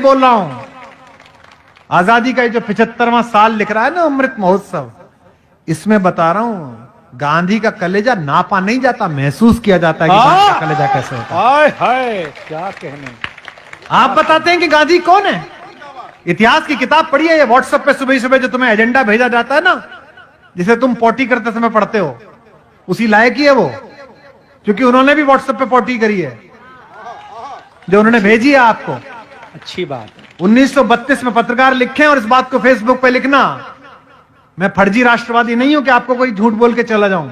बोल रहा हूं, आजादी का जो 75वां साल लिख रहा है ना, अमृत महोत्सव, इसमें बता रहा हूं गांधी का कलेजा नापा नहीं जाता, महसूस किया जाता है कि गांधी का कलेजा कैसे होता है। हाय हाय, क्या कहने। आप बताते हैं कि गांधी कौन है? इतिहास की किताब पढ़िए, ये व्हाट्सएप पे सुबह सुबह जो तुम्हें एजेंडा भेजा जाता है ना, जिसे तुम पोटी करते समय पढ़ते हो, उसी लायक ही है वो, क्योंकि उन्होंने भी व्हाट्सएप पे पोटी करी है जो उन्होंने भेजी है आपको। अच्छी बात है। 1932 में पत्रकार लिखे और इस बात को फेसबुक पे लिखना, मैं फर्जी राष्ट्रवादी नहीं हूं कि आपको कोई झूठ बोल के चला जाऊं।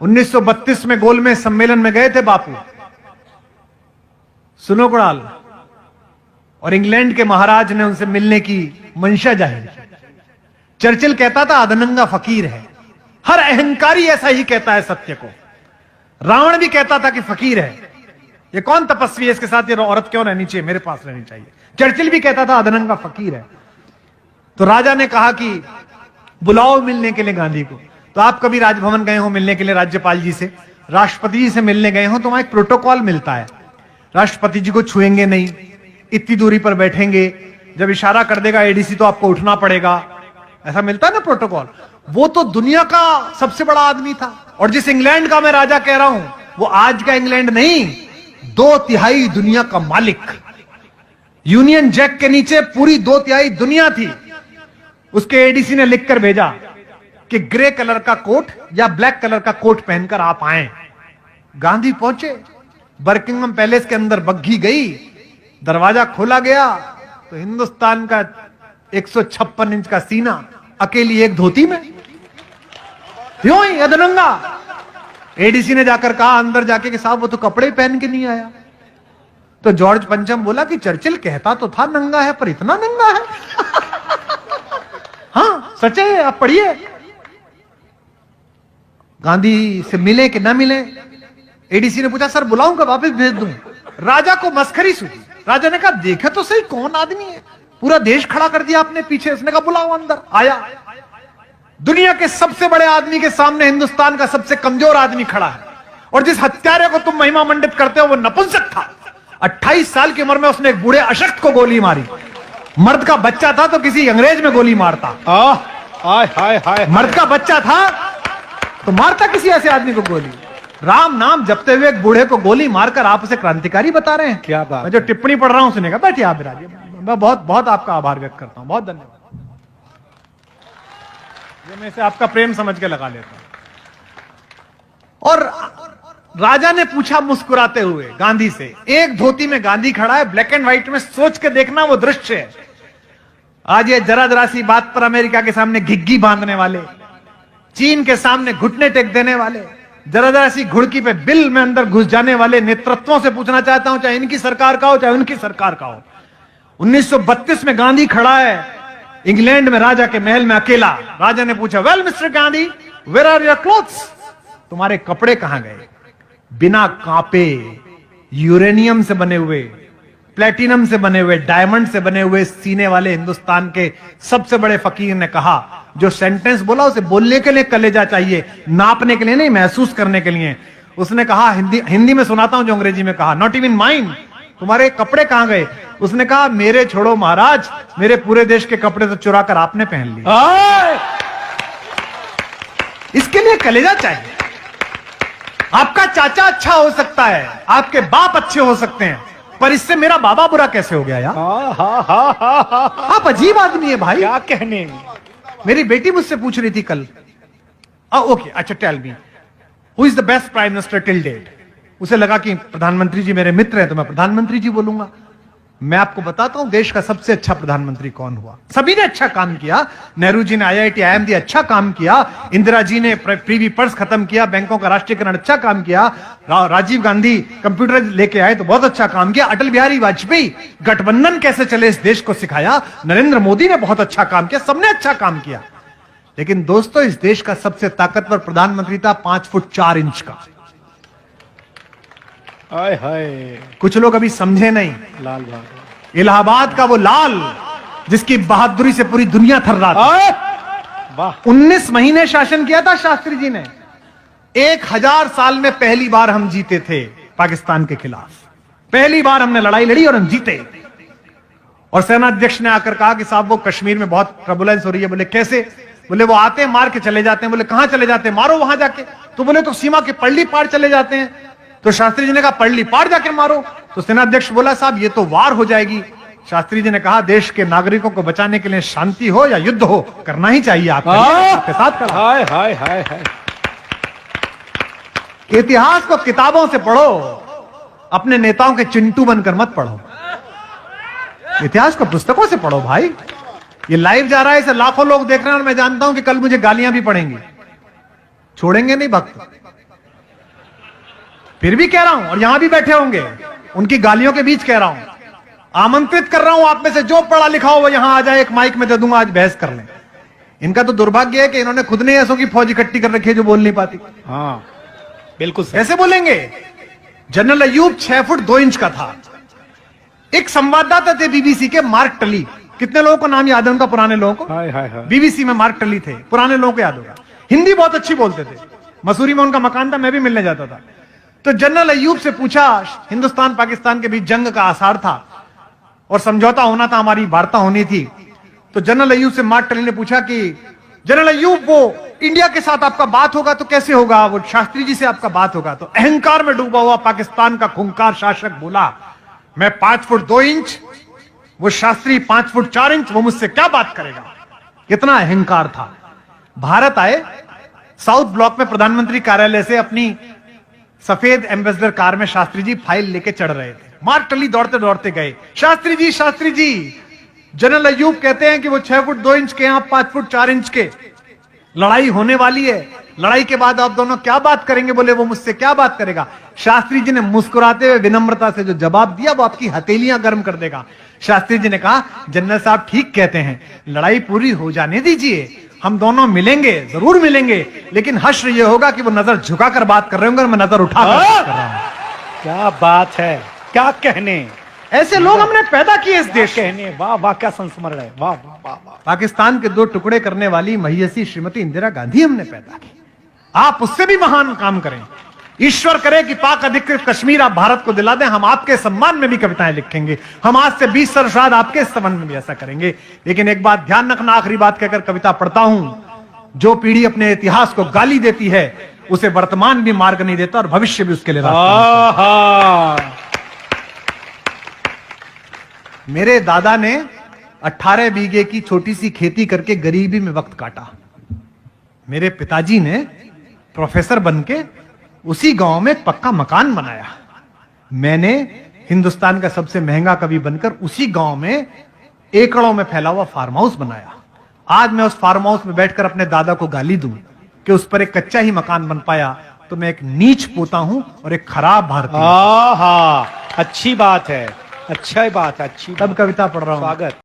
1932 में गोलमेज सम्मेलन में गए थे बापू, सुनो कुणाल, और इंग्लैंड के महाराज ने उनसे मिलने की मंशा जाहिर की। चर्चिल कहता था अधनंगा फकीर है, हर अहंकारी ऐसा ही कहता है सत्य को। रावण भी कहता था कि फकीर है, ये कौन तपस्वी है, इसके साथ ये औरत क्यों रहनी चाहिए, मेरे पास रहनी चाहिए। चर्चिल भी कहता था अधनंगा फकीर है। तो राजा ने कहा कि बुलाओ मिलने के लिए गांधी को। तो आप कभी राजभवन गए हो मिलने के लिए राज्यपाल जी से, राष्ट्रपति जी से मिलने गए हो, तो वहां एक प्रोटोकॉल मिलता है, राष्ट्रपति जी को छुएंगे नहीं, इतनी दूरी पर बैठेंगे, जब इशारा कर देगा एडीसी तो आपको उठना पड़ेगा, ऐसा मिलता है ना प्रोटोकॉल। वो तो दुनिया का सबसे बड़ा आदमी था, और जिस इंग्लैंड का मैं राजा कह रहा हूं वो आज का इंग्लैंड नहीं, 2/3 दुनिया का मालिक। यूनियन जैक के नीचे पूरी 2/3 दुनिया थी। उसके एडीसी ने लिखकर भेजा कि ग्रे कलर का कोट या ब्लैक कलर का कोट पहनकर आप आए। गांधी पहुंचे, बकिंघम पैलेस के अंदर बग्घी गई, दरवाजा खोला गया तो हिंदुस्तान का 156 इंच का सीना अकेली एक धोती में, यूं ही अधनंगा। एडीसी ने जाकर कहा अंदर जाके कि साहब वो तो कपड़े पहन के नहीं आया। तो जॉर्ज पंचम बोला कि चर्चिल कहता तो था नंगा है, पर इतना नंगा है। हाँ सच है, आप पढ़िए। गांधी से मिले कि ना मिले, एडीसी ने पूछा सर बुलाऊं का वापस भेज दूं। राजा को मस्खरी सूझी। राजा ने कहा देखे तो सही कौन आदमी है, पूरा देश खड़ा कर दिया आपने पीछे। उसने कहा बुलाओ अंदर। आया, दुनिया के सबसे बड़े आदमी के सामने हिंदुस्तान का सबसे कमजोर आदमी खड़ा है, और जिस हत्यारे को तुम महिमा मंडित करते हो वो नपुंसक था। 28 साल की उम्र में उसने एक बूढ़े अशक्त को गोली मारी। मर्द का बच्चा था तो किसी अंग्रेज में गोली मारता। हाय हाय हाय, मर्द का बच्चा था तो मारता किसी ऐसे आदमी को गोली। राम नाम जपते हुए एक बूढ़े को गोली मारकर आप उसे क्रांतिकारी बता रहे हैं। क्या बात। मैं जो टिप्पणी पढ़ रहा हूं सुनेगा, बैठिए आप विराजिए। मैं बहुत बहुत आपका आभार व्यक्त करता हूं, बहुत धन्यवाद। मैं इसे आपका प्रेम समझ के लगा लेता हूं। और राजा ने पूछा मुस्कुराते हुए गांधी से, एक धोती में गांधी खड़ा है, ब्लैक एंड व्हाइट में, सोच के देखना वो दृश्य है। आज ये जरा जरा सी बात पर अमेरिका के सामने घिग्गी बांधने वाले, चीन के सामने घुटने टेक देने वाले, जरा जरा सी घुड़की पे बिल में अंदर घुस जाने वाले नेतृत्वों से पूछना चाहता हूं, चाहे इनकी सरकार का हो चाहे उनकी सरकार का हो। 1932 में गांधी खड़ा है इंग्लैंड में राजा के महल में अकेला। राजा ने पूछा well Mister Gandhi, where are your clothes, तुम्हारे कपड़े कहां गए? बिना कांपे, यूरेनियम से बने हुए, प्लेटिनम से बने हुए, डायमंड से बने हुए सीने वाले हिंदुस्तान के सबसे बड़े फकीर ने कहा, जो सेंटेंस बोला उसे बोलने के लिए कलेजा चाहिए, नापने के लिए नहीं, महसूस करने के लिए। उसने कहा, हिंदी में सुनाता हूं जो अंग्रेजी में कहा, नॉट इवन माइन, तुम्हारे कपड़े कहां गए? उसने कहा मेरे छोड़ो महाराज, मेरे पूरे देश के कपड़े तो चुरा कर आपने पहन लिए। इसके लिए कलेजा चाहिए। आपका चाचा अच्छा हो सकता है, आपके बाप अच्छे हो सकते हैं, पर इससे मेरा बाबा बुरा कैसे हो गया यार? आप अजीब आदमी है भाई। क्या कहने। मेरी बेटी मुझसे पूछ रही थी कल, ओके अच्छा tell me who is the best prime minister till date. उसे लगा कि प्रधानमंत्री जी मेरे मित्र हैं तो मैं प्रधानमंत्री जी बोलूंगा। मैं आपको बताता हूं देश का सबसे अच्छा प्रधानमंत्री कौन हुआ। सभी ने अच्छा काम किया, नेहरू जी ने IIT IIMD अच्छा काम किया, इंदिरा जी ने प्रीवी पर्स खत्म किया, बैंकों का राष्ट्रीयकरण अच्छा काम किया, राजीव गांधी कंप्यूटर लेके आए तो बहुत अच्छा काम किया, अटल बिहारी वाजपेयी गठबंधन कैसे चले इस देश को सिखाया, नरेंद्र मोदी ने बहुत अच्छा काम किया, सबने अच्छा काम किया। लेकिन दोस्तों इस देश का सबसे ताकतवर प्रधानमंत्री था 5 फुट 4 इंच का। हाय हाय, कुछ लोग अभी समझे नहीं। लाल बहादुर, इलाहाबाद का वो लाल जिसकी बहादुरी से पूरी दुनिया थर्रा थी। वाह, 19 महीने शासन किया था शास्त्री जी ने। 1000 साल में पहली बार हम जीते थे पाकिस्तान के खिलाफ, पहली बार हमने लड़ाई लड़ी और हम जीते। और सेनाध्यक्ष ने आकर कहा कि साहब वो कश्मीर में बहुत ट्रबुलेंस हो रही है। बोले कैसे? बोले वो आते हैं मार के चले जाते हैं। बोले कहां चले जाते हैं? मारो वहां जाके। तो बोले तो सीमा के पल्ली पार चले जाते हैं। तो शास्त्री जी ने कहा पल्ली पार जाके मारो। तो सेनाध्यक्ष बोला साहब ये तो वार हो जाएगी। शास्त्री जी ने कहा देश के नागरिकों को बचाने के लिए शांति हो या युद्ध हो करना ही चाहिए आपके साथ करा। हाय हाय हाय हाय। इतिहास को किताबों से पढ़ो, अपने नेताओं के चिंटू बनकर मत पढ़ो। इतिहास को पुस्तकों से पढ़ो भाई। ये लाइव जा रहा है, इसे लाखों लोग देख रहे हैं और मैं जानता हूं कि कल मुझे गालियां भी पड़ेंगी, छोड़ेंगे नहीं भक्त। फिर भी कह रहा हूं, और यहां भी बैठे होंगे, उनकी गालियों के बीच कह रहा हूं, आमंत्रित कर रहा हूं आप में से जो पढ़ा लिखा हो वो यहां आ जाए, एक माइक में दे दूंगा, आज बहस कर लें। इनका तो दुर्भाग्य है कि इन्होंने खुद ने ऐसों की फौज इकट्ठी कर रखी है जो बोल नहीं पाती। हाँ बिल्कुल सही। कैसे बोलेंगे? जनरल अयूब 6 फुट 2 इंच का था। एक संवाददाता थे बीबीसी के, मार्क टली। कितने लोगों को नाम याद है उनका? पुराने लोगों को। हाय हाय हाय। बीबीसी में मार्क टली थे, पुराने लोगों को याद होगा। हिंदी बहुत अच्छी बोलते थे। मसूरी में उनका मकान था, मैं भी मिलने जाता था। तो जनरल अयूब से पूछा, हिंदुस्तान पाकिस्तान के बीच जंग का आसार था और समझौता होना था, हमारी वार्ता होनी थी। तो जनरल अयूब से मार्क टली ने पूछा कि जनरल अयूब वो इंडिया के साथ आपका बात होगा तो कैसे होगा? वो शास्त्री जी से आपका बात होगा। तो अहंकार में डूबा हुआ पाकिस्तान का खूंखार शासक बोला, मैं 5 फुट 2 इंच, वो शास्त्री 5 फुट 4 इंच, वो मुझसे क्या बात करेगा? कितना अहंकार था। भारत आए, साउथ ब्लॉक में प्रधानमंत्री कार्यालय से अपनी सफेद एम्बेसडर कार में शास्त्री जी फाइल लेके चढ़ रहे थे। मार्क टली दौड़ते दौड़ते गए, शास्त्री जी, जनरल अयूब कहते हैं कि वो 6 फुट 2 इंच के, आप 5 फुट 4 इंच के, लड़ाई होने वाली है, लड़ाई के बाद आप दोनों क्या बात करेंगे? बोले वो मुझसे क्या बात करेगा? शास्त्री जी ने मुस्कुराते हुए विनम्रता से जो जवाब दिया वो आपकी हथेलियां गर्म कर देगा। शास्त्री जी ने कहा, जनरल साहब ठीक कहते हैं, लड़ाई पूरी हो जाने दीजिए, हम दोनों मिलेंगे, जरूर मिलेंगे, लेकिन हश्र ये होगा कि वो नजर झुकाकर बात कर रहे होंगे और मैं नजर उठाकर बात कर रहा हूं। क्या बात है, क्या कहने। ऐसे लोग हमने पैदा किए इस देश में। कहने, वाह वाह, क्या संस्मरण है, वाह वाह वाह वाह। पाकिस्तान के 2 टुकड़े करने वाली महियसी श्रीमती इंदिरा गांधी हमने पैदा की। आप उससे भी महान काम करें। ईश्वर करे कि पाक अधिकृत कश्मीर आप भारत को दिला दें। हम आपके सम्मान में भी कविताएं लिखेंगे। हम आज से 20 वर्ष बाद आपके सम्मान में भी ऐसा करेंगे। लेकिन एक बात ध्यान रखना, आखिरी बात कहकर कविता पढ़ता हूं, जो पीढ़ी अपने इतिहास को गाली देती है उसे वर्तमान भी मार्ग नहीं देता और भविष्य भी उसके लिए रास्ता। मेरे दादा ने 18 बीघे की छोटी सी खेती करके गरीबी में वक्त काटा। मेरे पिताजी ने प्रोफेसर बनके उसी गांव में एक पक्का मकान बनाया। मैंने हिंदुस्तान का सबसे महंगा कवि बनकर उसी गांव में एकड़ों में फैला हुआ फार्म हाउस बनाया। आज मैं उस फार्म हाउस में बैठकर अपने दादा को गाली दूं कि उस पर एक कच्चा ही मकान बन पाया तो मैं एक नीच पोता हूं और एक खराब भारतीय। अच्छी बात है, अच्छा बात है, अच्छी। तब कविता पढ़ रहा हूं। स्वागत।